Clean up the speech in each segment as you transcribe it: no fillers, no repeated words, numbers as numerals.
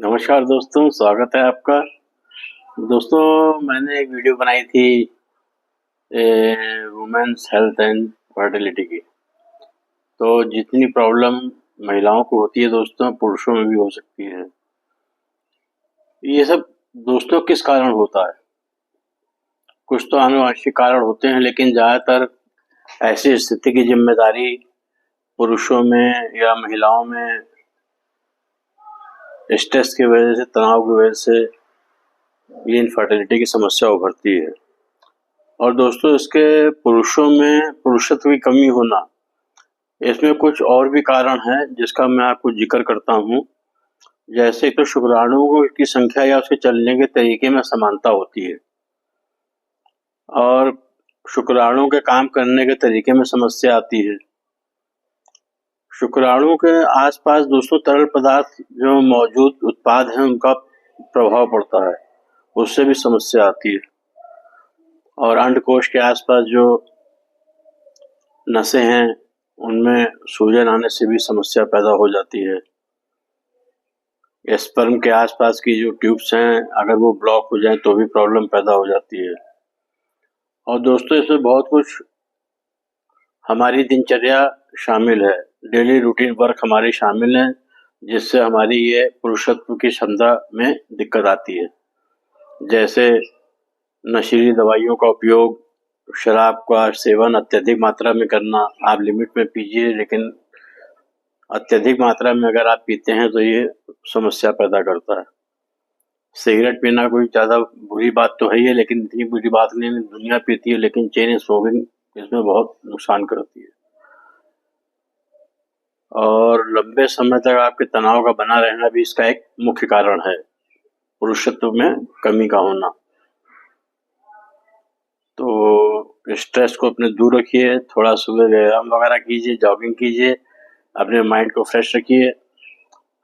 नमस्कार दोस्तों, स्वागत है आपका। दोस्तों, मैंने एक वीडियो बनाई थी वुमेन्स हेल्थ एंड फर्टिलिटी की। तो जितनी प्रॉब्लम महिलाओं को होती है दोस्तों, पुरुषों में भी हो सकती है। ये सब दोस्तों किस कारण होता है? कुछ तो आनुवंशिक कारण होते हैं, लेकिन ज़्यादातर ऐसी स्थिति की जिम्मेदारी पुरुषों में या महिलाओं में स्ट्रेस की वजह से, तनाव की वजह से ये इनफर्टिलिटी की समस्या उभरती है। और दोस्तों, इसके पुरुषों में पुरुषत्व की कमी होना, इसमें कुछ और भी कारण हैं जिसका मैं आपको जिक्र करता हूँ। जैसे तो शुक्राणुओं की संख्या या उसके चलने के तरीके में समानता होती है, और शुक्राणुओं के काम करने के तरीके में समस्या आती है। शुक्राणुओं के आसपास दोस्तों तरल पदार्थ जो मौजूद उत्पाद हैं, उनका प्रभाव पड़ता है, उससे भी समस्या आती है। और अंडकोश के आसपास जो नसें हैं, उनमें सूजन आने से भी समस्या पैदा हो जाती है। स्पर्म के आसपास की जो ट्यूब्स हैं, अगर वो ब्लॉक हो जाए तो भी प्रॉब्लम पैदा हो जाती है। और दोस्तों, इसमें बहुत कुछ हमारी दिनचर्या शामिल है, डेली रूटीन वर्क हमारी शामिल है, जिससे हमारी ये पुरुषत्व की क्षमता में दिक्कत आती है। जैसे नशीली दवाइयों का उपयोग, शराब का सेवन अत्यधिक मात्रा में करना। आप लिमिट में पीजिए, लेकिन अत्यधिक मात्रा में अगर आप पीते हैं तो ये समस्या पैदा करता है। सिगरेट पीना कोई ज़्यादा बुरी बात तो है ही है, लेकिन इतनी बुरी बात नहीं है। दुनिया पीती है, लेकिन चेन स्मोकिंग इसमें बहुत नुकसान करती है। और लंबे समय तक आपके तनाव का बना रहना भी इसका एक मुख्य कारण है, पुरुषत्व में कमी का होना। तो स्ट्रेस को अपने दूर रखिए, थोड़ा सुबह व्यायाम वगैरह कीजिए, जॉगिंग कीजिए, अपने माइंड को फ्रेश रखिए।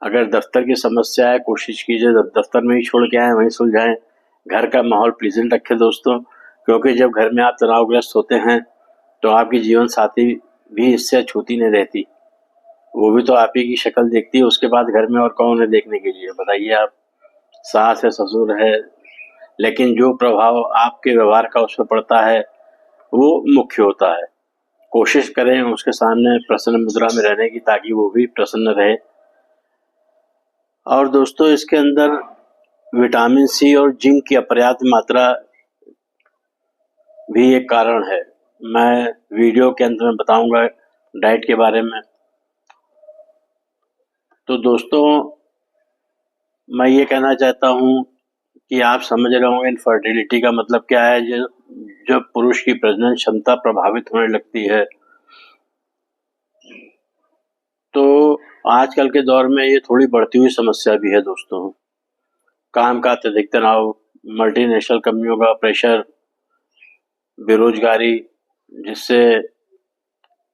अगर दफ्तर की समस्या है, कोशिश कीजिए दफ्तर में ही छोड़ के आएँ, वहीं सुलझाएँ। घर का माहौल प्लीजेंट रखें दोस्तों, क्योंकि जब घर में आप तनावग्रस्त होते हैं तो आपकी जीवन साथी भी इससे अछूती नहीं रहती। वो भी तो आप ही की शक्ल देखती है, उसके बाद घर में और कौन है देखने के लिए, बताइए आप। सास है, ससुर है, लेकिन जो प्रभाव आपके व्यवहार का उस पर पड़ता है वो मुख्य होता है। कोशिश करें उसके सामने प्रसन्न मुद्रा में रहने की, ताकि वो भी प्रसन्न रहे। और दोस्तों, इसके अंदर विटामिन सी और जिंक की अपर्याप्त मात्रा भी एक कारण है। मैं वीडियो के अंत में बताऊंगा डाइट के बारे में। तो दोस्तों, मैं ये कहना चाहता हूँ कि आप समझ रहे होंगे इनफर्टिलिटी का मतलब क्या है। जब पुरुष की प्रजनन क्षमता प्रभावित होने लगती है, तो आजकल के दौर में ये थोड़ी बढ़ती हुई समस्या भी है दोस्तों। काम का अत्यधिक तनाव, मल्टीनेशनल कंपनियों का प्रेशर, बेरोजगारी, जिससे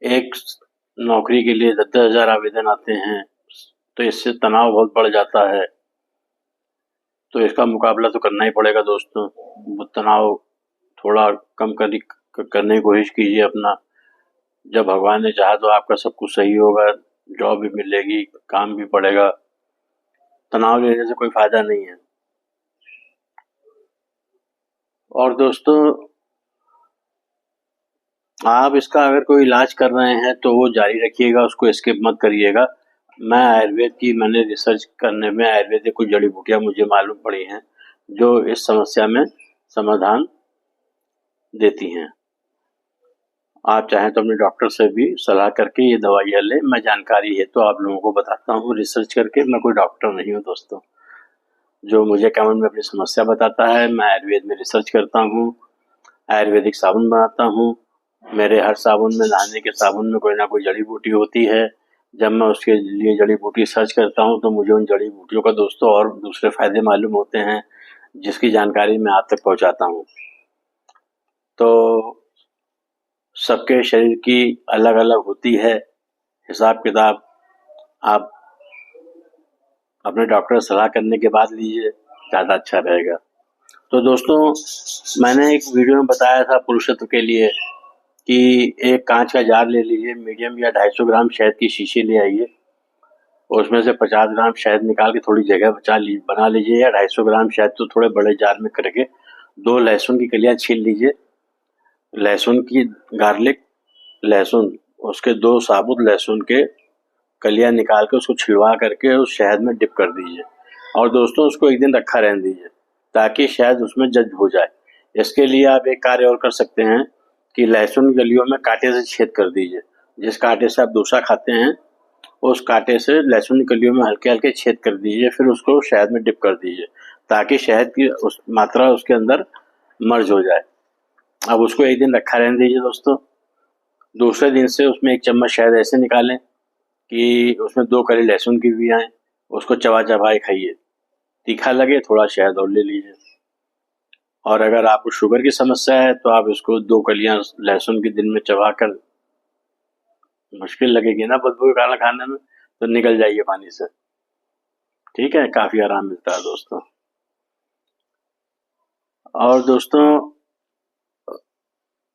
एक नौकरी के लिए 10,000 आवेदन आते हैं, तो इससे तनाव बहुत बढ़ जाता है। तो इसका मुकाबला तो करना ही पड़ेगा दोस्तों। वो तनाव थोड़ा कम करने की कोशिश कीजिए अपना। जब भगवान ने चाहा तो आपका सब कुछ सही होगा, जॉब भी मिलेगी, काम भी पड़ेगा। तनाव लेने से कोई फायदा नहीं है। और दोस्तों, आप इसका अगर कोई इलाज कर रहे हैं तो वो जारी रखिएगा, उसको स्किप मत करिएगा। मैंने रिसर्च करने में आयुर्वेदिक कुछ जड़ी बूटियां मुझे मालूम पड़ी हैं जो इस समस्या में समाधान देती हैं। आप चाहें तो अपने डॉक्टर से भी सलाह करके ये दवाइयाँ लें। मैं जानकारी है तो आप लोगों को बताता हूँ रिसर्च करके। मैं कोई डॉक्टर नहीं हूँ दोस्तों। जो मुझे कमेंट में अपनी समस्या बताता है, मैं आयुर्वेद में रिसर्च करता हूँ, आयुर्वेदिक साबुन बनाता हूँ। मेरे हर साबुन में, नहाने के साबुन में कोई ना कोई जड़ी बूटी होती है। जब मैं उसके लिए जड़ी बूटी सर्च करता हूँ तो मुझे उन जड़ी बूटियों का दोस्तों और दूसरे फायदे मालूम होते हैं, जिसकी जानकारी मैं आप तक पहुँचाता हूँ। तो सबके शरीर की अलग अलग होती है, हिसाब किताब आप अपने डॉक्टर से सलाह करने के बाद लीजिए, ज़्यादा अच्छा रहेगा। तो दोस्तों, मैंने एक वीडियो में बताया था पुरुषत्व के लिए कि एक कांच का जार ले लीजिए, मीडियम या 250 ग्राम शहद की शीशी ले आइए, उसमें से 50 ग्राम शहद निकाल के थोड़ी जगह बना लीजिए, या 250 ग्राम शहद तो थोड़े बड़े जार में करके 2 लहसुन की कलियां छील लीजिए। लहसुन की गार्लिक लहसुन, उसके 2 साबुत लहसुन के कलियां निकाल के उसको छिलवा करके उस शहद में डिप कर दीजिए, और दोस्तों उसको एक दिन रखा रहने दीजिए ताकि शहद उसमें जज्ब हो जाए। इसके लिए आप एक कार्य और कर सकते हैं कि लहसुन की कलियों में कांटे से छेद कर दीजिए। जिस कांटे से आप डोसा खाते हैं उस कांटे से लहसुन की कलियों में हल्के हल्के छेद कर दीजिए, फिर उसको शहद में डिप कर दीजिए ताकि शहद की उस मात्रा उसके अंदर मर्ज हो जाए। अब उसको एक दिन रखा रहने दीजिए दोस्तों। दूसरे दिन से उसमें 1 चम्मच शहद ऐसे निकालें कि उसमें 2 कली लहसुन की भी आए, उसको चबा चबाए खाइए। तीखा लगे थोड़ा शहद और ले लीजिए। और अगर आपको शुगर की समस्या है तो आप इसको 2 कलियां लहसुन की दिन में चबा कर, मुश्किल लगेगी ना बदबू खाना खाने में, तो निकल जाइए पानी से। ठीक है, काफी आराम मिलता है दोस्तों। और दोस्तों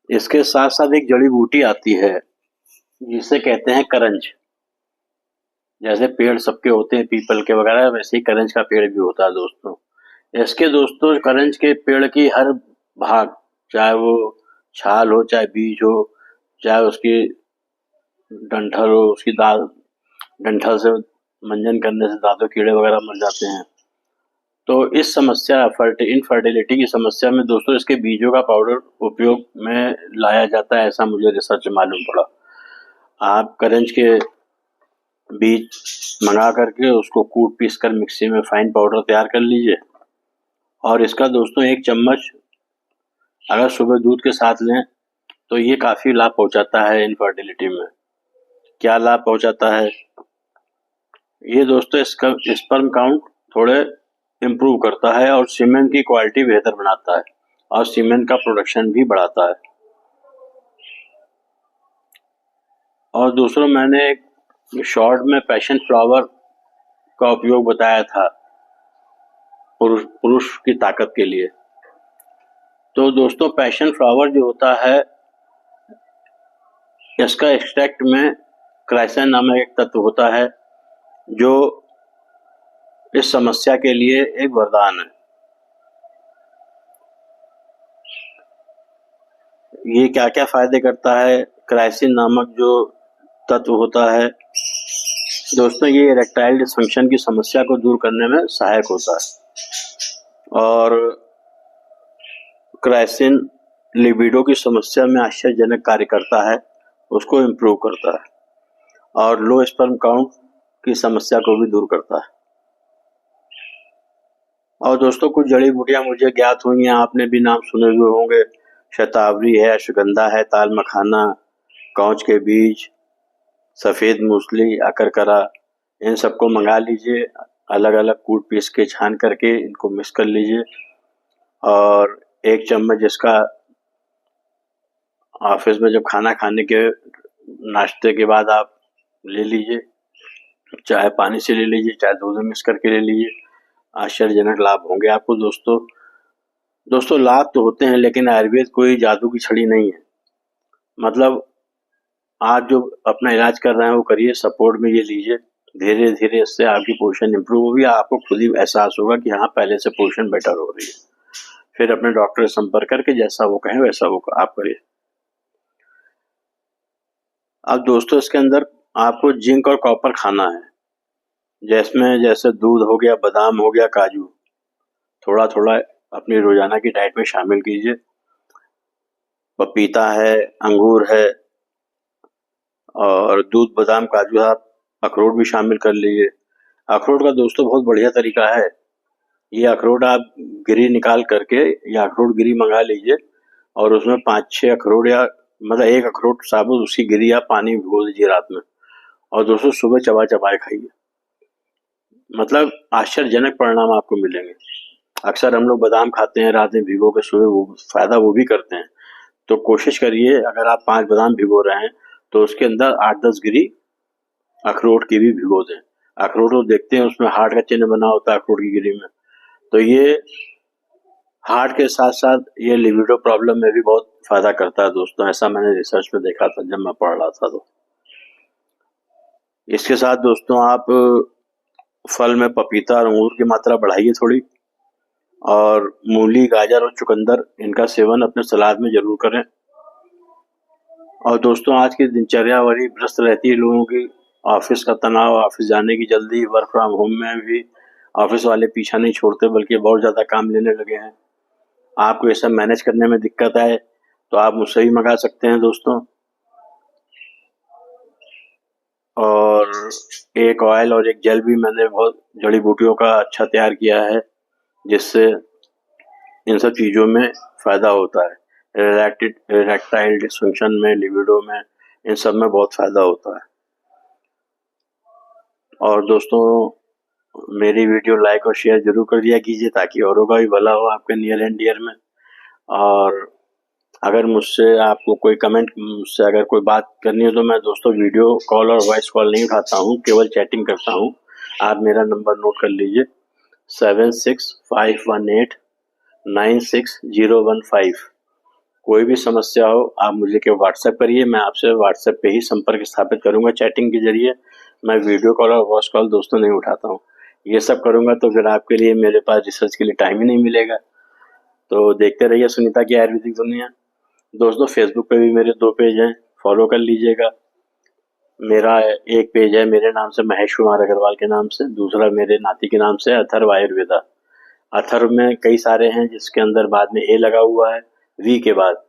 इसके साथ साथ एक जड़ी बूटी आती है जिसे कहते हैं करंज। जैसे पेड़ सबके होते हैं पीपल के वगैरह, वैसे ही करंज का पेड़ भी होता है दोस्तों। इसके दोस्तों करंज के पेड़ की हर भाग, चाहे वो छाल हो, चाहे बीज हो, चाहे उसकी डंठल हो, उसकी डंठल से मंजन करने से दांतों कीड़े वगैरह मर जाते हैं। तो इस समस्या इनफर्टिलिटी की समस्या में दोस्तों इसके बीजों का पाउडर उपयोग में लाया जाता है, ऐसा मुझे रिसर्च में मालूम पड़ा। आप करंज के बीज मंगा करके उसको कूट पीस कर मिक्सी में फाइन पाउडर तैयार कर लीजिए, और इसका दोस्तों 1 चम्मच अगर सुबह दूध के साथ लें तो ये काफी लाभ पहुंचाता है इनफर्टिलिटी में। क्या लाभ पहुंचाता है? ये दोस्तों इसका स्पर्म काउंट थोड़े इम्प्रूव करता है, और सीमेन की क्वालिटी बेहतर बनाता है, और सीमेन का प्रोडक्शन भी बढ़ाता है। और दूसरों मैंने एक शॉर्ट में पैशन फ्लावर का उपयोग बताया था पुरुष की ताकत के लिए। तो दोस्तों पैशन फ्लावर जो होता है, इसका एक्सट्रैक्ट में क्राइसिन नामक एक तत्व होता है जो इस समस्या के लिए एक वरदान है। ये क्या क्या फायदे करता है? क्राइसिन नामक जो तत्व होता है दोस्तों, ये इरेक्टाइल डिसफंक्शन की समस्या को दूर करने में सहायक होता है, और क्राइसिन लिबिडो की समस्या में आश्चर्यजनक कार्य करता है, उसको इम्प्रूव करता है, और लो स्पर्म काउंट की समस्या को भी दूर करता है। और दोस्तों कुछ जड़ी बूटियां मुझे ज्ञात हुई हैं, आपने भी नाम सुने हुए होंगे। शतावरी है, अश्वगंधा है, ताल मखाना, कांच के बीज, सफेद मूसली, अकरकरा, इन सबको मंगा लीजिए। अलग अलग कूट पीस के छान करके इनको मिक्स कर लीजिए, और 1 चम्मच इसका ऑफिस में जब खाना खाने के नाश्ते के बाद आप ले लीजिए, चाहे पानी से ले लीजिए, चाहे दूध में मिक्स करके ले लीजिए। आश्चर्यजनक लाभ होंगे आपको दोस्तों लाभ तो होते हैं, लेकिन आयुर्वेद कोई जादू की छड़ी नहीं है। मतलब आप जो अपना इलाज कर रहे हैं वो करिए, सपोर्ट में ये लीजिए, धीरे धीरे इससे आपकी पोजीशन इंप्रूव होगी। आपको खुद ही एहसास होगा कि हाँ पहले से पोजीशन बेटर हो रही है। फिर अपने डॉक्टर से संपर्क करके जैसा वो कहें वैसा वो आप करिए। अब दोस्तों इसके अंदर आपको जिंक और कॉपर खाना है, जैसे दूध हो गया, बादाम हो गया, काजू, थोड़ा थोड़ा अपनी रोजाना की डाइट में शामिल कीजिए। पपीता है, अंगूर है, और दूध, बादाम, काजू, आप अखरोट भी शामिल कर लीजिए। अखरोट का दोस्तों बहुत बढ़िया तरीका है। ये अखरोट आप गिरी निकाल करके, या अखरोट गिरी मंगा लीजिए, और उसमें 5-6 अखरोट, या मतलब 1 अखरोट साबुत, उसकी गिरी आप पानी में भिगो दीजिए रात में, और दोस्तों सुबह चबा चबाए खाइए। मतलब आश्चर्यजनक परिणाम आपको मिलेंगे। अक्सर हम लोग बादाम खाते हैं रात में भिगो के, सुबह वो फायदा वो भी करते हैं। तो कोशिश करिए अगर आप 5 बादाम भिगो रहे हैं तो उसके अंदर 8-10 गिरी अखरोट की भी भिगो दें। अखरोट को देखते हैं उसमें हार्ट का चिन्ह बना होता है अखरोट की गिरी में, तो ये हार्ट के साथ साथ ये लिबिडो प्रॉब्लम में भी बहुत फायदा करता है दोस्तों। ऐसा मैंने रिसर्च में देखा था जब मैं पढ़ रहा था। तो इसके साथ दोस्तों आप फल में पपीता और अंगूर की मात्रा बढ़ाइए थोड़ी, और मूली, गाजर और चुकंदर इनका सेवन अपने सलाद में ज़रूर करें। और दोस्तों आज की दिनचर्या बड़ी व्यस्त रहती है लोगों की, ऑफिस का तनाव, ऑफिस जाने की जल्दी, वर्क फ्रॉम होम में भी ऑफिस वाले पीछा नहीं छोड़ते बल्कि बहुत ज़्यादा काम लेने लगे हैं। आपको ये सब मैनेज करने में दिक्कत आए तो आप मुझसे भी मंगा सकते हैं दोस्तों। और एक ऑयल और एक जेल भी मैंने बहुत जड़ी बूटियों का अच्छा तैयार किया है, जिससे इन सब चीज़ों में फ़ायदा होता है। इरेक्टाइल डिसफंक्शन में, लिबिडो में, इन सब में बहुत फ़ायदा होता है। और दोस्तों मेरी वीडियो लाइक और शेयर ज़रूर कर दिया कीजिए ताकि औरों का भी भला हो आपके नियर एंड डियर में। और अगर मुझसे आपको कोई कमेंट, मुझसे अगर कोई बात करनी हो तो मैं दोस्तों वीडियो कॉल और वॉइस कॉल नहीं उठाता हूँ, केवल चैटिंग करता हूँ। आप मेरा नंबर नोट कर लीजिए 7651896015। कोई भी समस्या हो आप मुझे केवल व्हाट्सएप करिए, मैं आपसे व्हाट्सएप पे ही संपर्क स्थापित करूँगा चैटिंग के ज़रिए। मैं वीडियो कॉल और वॉइस कॉल दोस्तों नहीं उठाता हूँ। ये सब करूँगा तो फिर आपके लिए मेरे पास रिसर्च के लिए टाइम ही नहीं मिलेगा। तो देखते रहिए सुनीता की आयुर्वेदिक दुनिया। दोस्तों फेसबुक पे भी मेरे 2 पेज हैं, फॉलो कर लीजिएगा। मेरा एक पेज है मेरे नाम से, महेश कुमार अग्रवाल के नाम से, दूसरा मेरे नाती के नाम से अथर्व आयुर्वेदा। अथर्व में कई सारे हैं जिसके अंदर बाद में ए लगा हुआ है वी के बाद।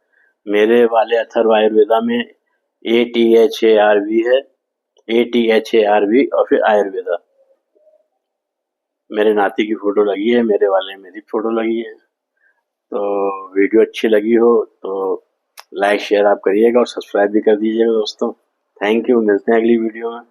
मेरे वाले अथर्व आयुर्वेदा में ATHARV है, ATHARV और फिर आयुर्वेदा। मेरे नाती की फोटो लगी है, मेरे वाले में मेरी फोटो लगी है। तो वीडियो अच्छी लगी हो तो लाइक शेयर आप करिएगा और सब्सक्राइब भी कर दीजिएगा दोस्तों। थैंक यू, मिलते हैं अगली वीडियो में।